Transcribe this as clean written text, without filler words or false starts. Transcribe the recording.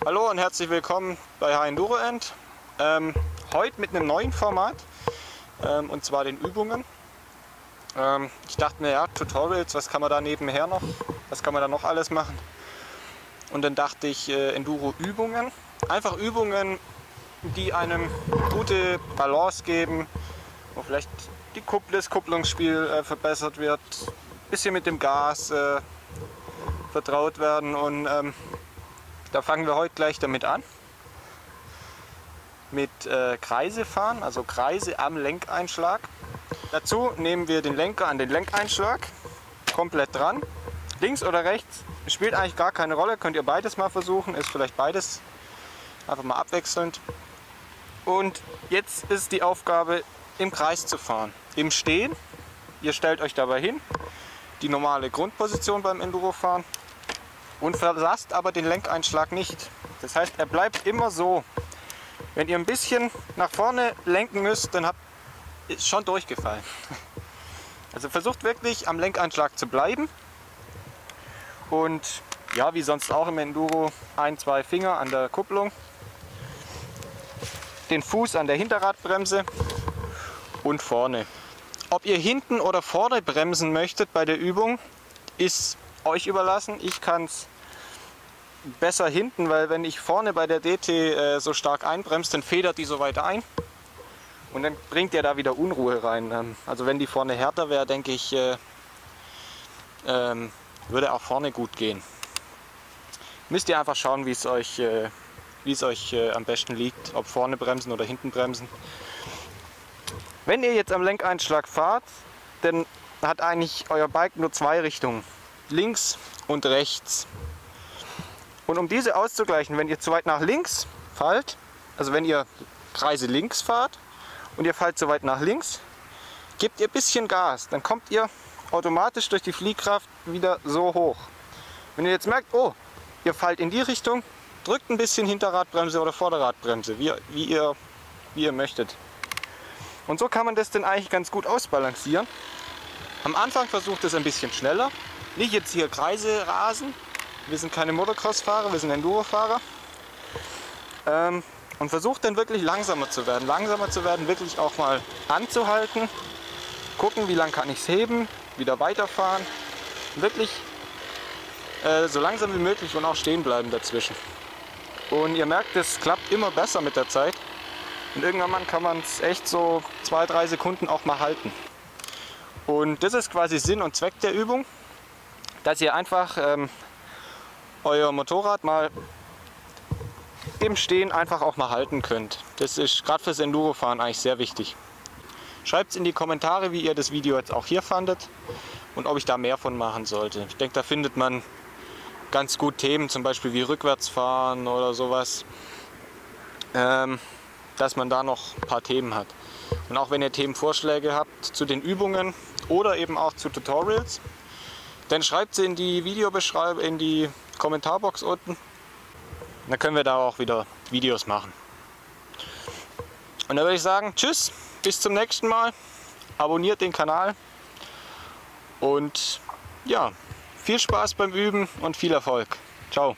Hallo und herzlich willkommen bei HEnduroEnd. Heute mit einem neuen Format, und zwar den Übungen. Ich dachte mir, ja, Tutorials, was kann man da nebenher noch, was kann man da noch alles machen? Und dann dachte ich, Enduro-Übungen. Einfach Übungen, die einem gute Balance geben, wo vielleicht das Kupplungsspiel verbessert wird, ein bisschen mit dem Gas vertraut werden. Und da fangen wir heute gleich damit an. Mit Kreise fahren, also Kreise am Lenkeinschlag. Dazu nehmen wir den Lenker an den Lenkeinschlag, komplett dran. Links oder rechts, spielt eigentlich gar keine Rolle, könnt ihr beides mal versuchen, ist vielleicht beides einfach mal abwechselnd. Und jetzt ist die Aufgabe, im Kreis zu fahren. Im Stehen, ihr stellt euch dabei hin, die normale Grundposition beim Endurofahren, und verlasst aber den Lenkeinschlag nicht. Das heißt, er bleibt immer so. Wenn ihr ein bisschen nach vorne lenken müsst, dann ist schon durchgefallen. Also versucht wirklich am Lenkeinschlag zu bleiben. Und ja, wie sonst auch im Enduro, 1-2 Finger an der Kupplung, den Fuß an der Hinterradbremse und vorne. Ob ihr hinten oder vorne bremsen möchtet bei der Übung, ist euch überlassen. Ich kann es besser hinten, weil wenn ich vorne bei der DT so stark einbremse, dann federt die so weit ein und dann bringt ihr da wieder Unruhe rein. Also wenn die vorne härter wäre, denke ich, würde auch vorne gut gehen. Müsst ihr einfach schauen, wie es euch am besten liegt, ob vorne bremsen oder hinten bremsen. Wenn ihr jetzt am Lenkeinschlag fahrt, dann hat eigentlich euer Bike nur zwei Richtungen, links und rechts. Und um diese auszugleichen, wenn ihr zu weit nach links fallt, also wenn ihr Kreise links fahrt und ihr fallt zu weit nach links, gebt ihr ein bisschen Gas, dann kommt ihr automatisch durch die Fliehkraft wieder so hoch. Wenn ihr jetzt merkt, oh, ihr fallt in die Richtung, drückt ein bisschen Hinterradbremse oder Vorderradbremse, wie ihr möchtet. Und so kann man das dann eigentlich ganz gut ausbalancieren. Am Anfang versucht es ein bisschen schneller, nicht jetzt hier Kreise rasen. Wir sind keine Motocross-Fahrer, wir sind Enduro-Fahrer. Und versucht dann wirklich langsamer zu werden. Langsamer zu werden, wirklich auch mal anzuhalten. Gucken, wie lang kann ich es heben, wieder weiterfahren. Wirklich so langsam wie möglich und auch stehen bleiben dazwischen. Und ihr merkt, es klappt immer besser mit der Zeit. Und irgendwann kann man es echt so 2-3 Sekunden auch mal halten. Und das ist quasi Sinn und Zweck der Übung, dass ihr einfach euer Motorrad mal im Stehen einfach auch mal halten könnt. Das ist gerade fürs Endurofahren eigentlich sehr wichtig. Schreibt es in die Kommentare, wie ihr das Video jetzt auch hier fandet und ob ich da mehr von machen sollte. Ich denke, da findet man ganz gut Themen, zum Beispiel wie Rückwärtsfahren oder sowas, dass man da noch ein paar Themen hat. Und auch wenn ihr Themenvorschläge habt zu den Übungen oder eben auch zu Tutorials, dann schreibt sie in die Videobeschreibung, in die Kommentarbox unten. Dann können wir da auch wieder Videos machen. Und dann würde ich sagen, tschüss, bis zum nächsten Mal. Abonniert den Kanal. Und ja, viel Spaß beim Üben und viel Erfolg. Ciao.